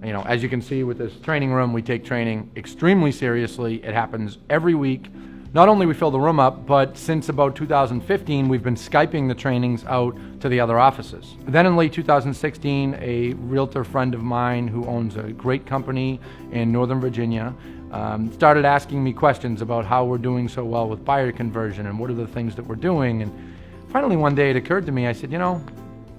As you can see with this training room, we take training extremely seriously. It happens every week. Not only we fill the room up, but since about 2015, we've been Skyping the trainings out to the other offices. Then in late 2016, a realtor friend of mine who owns a great company in Northern Virginia started asking me questions about how we're doing so well with buyer conversion and what are the things that we're doing. And finally one day it occurred to me, I said,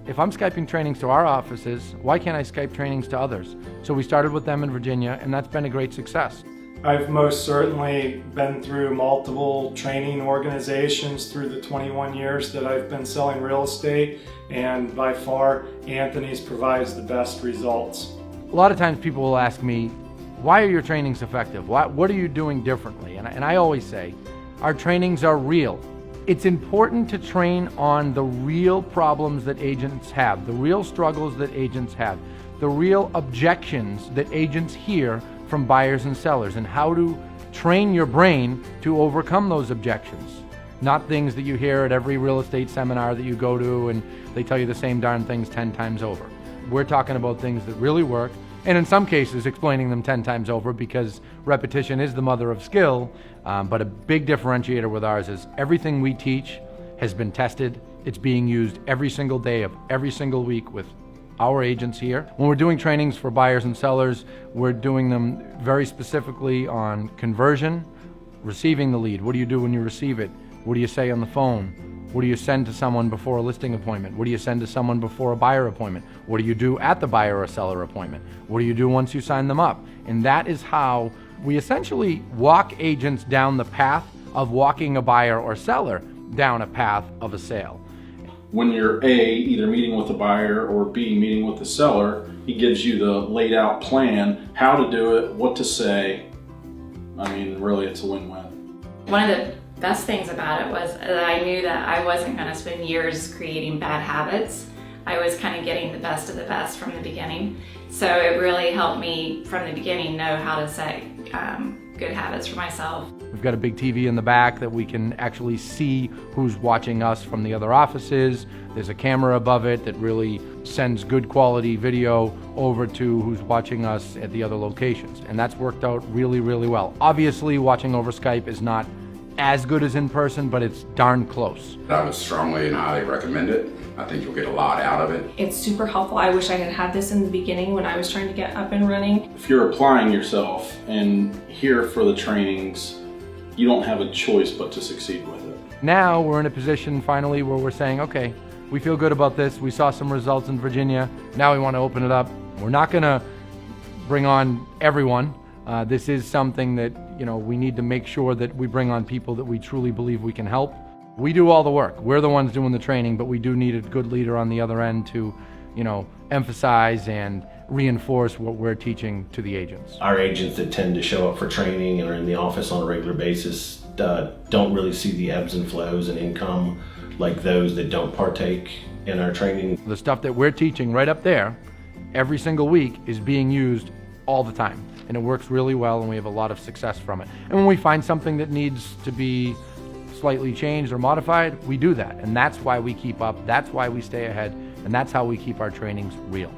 if I'm Skyping trainings to our offices, why can't I Skype trainings to others? So we started with them in Virginia, and that's been a great success. I've most certainly been through multiple training organizations through the 21 years that I've been selling real estate, and by far, Anthony's provides the best results. A lot of times people will ask me, why are your trainings effective? What are you doing differently? And I always say, our trainings are real. It's important to train on the real problems that agents have, the real struggles that agents have, the real objections that agents hear from buyers and sellers, and how to train your brain to overcome those objections. Not things that you hear at every real estate seminar that you go to and they tell you the same darn things 10 times over. We're talking about things that really work, and in some cases explaining them 10 times over, because repetition is the mother of skill. But a big differentiator with ours is everything we teach has been tested. It's being used every single day of every single week with our agents here. When we're doing trainings for buyers and sellers, we're doing them very specifically on conversion, receiving the lead. What do you do when you receive it? What do you say on the phone? What do you send to someone before a listing appointment? What do you send to someone before a buyer appointment? What do you do at the buyer or seller appointment? What do you do once you sign them up? And that is how we essentially walk agents down the path of walking a buyer or seller down a path of a sale. When you're A, either meeting with the buyer, or B, meeting with the seller, he gives you the laid out plan, how to do it, what to say. I mean, really, it's a win-win. One of the best things about it was that I knew that I wasn't going to spend years creating bad habits. I was kind of getting the best of the best from the beginning. So it really helped me from the beginning know how to set good habits for myself. We've got a big TV in the back that we can actually see who's watching us from the other offices. There's a camera above it that really sends good quality video over to who's watching us at the other locations. And that's worked out really, really well. Obviously, watching over Skype is not as good as in person, but it's darn close. I would strongly and highly recommend it. I think you'll get a lot out of it. It's super helpful. I wish I had had this in the beginning when I was trying to get up and running. If you're applying yourself and here for the trainings, you don't have a choice but to succeed with it. Now we're in a position finally where we're saying, okay, we feel good about this. We saw some results in Virginia. Now we want to open it up. We're not going to bring on everyone. This is something that, we need to make sure that we bring on people that we truly believe we can help. We do all the work. We're the ones doing the training, but we do need a good leader on the other end to, emphasize and reinforce what we're teaching to the agents. Our agents that tend to show up for training and are in the office on a regular basis don't really see the ebbs and flows in income like those that don't partake in our training. The stuff that we're teaching right up there every single week is being used all the time, and it works really well, and we have a lot of success from it. And when we find something that needs to be slightly changed or modified, we do that, and that's why we keep up, that's why we stay ahead, and that's how we keep our trainings real.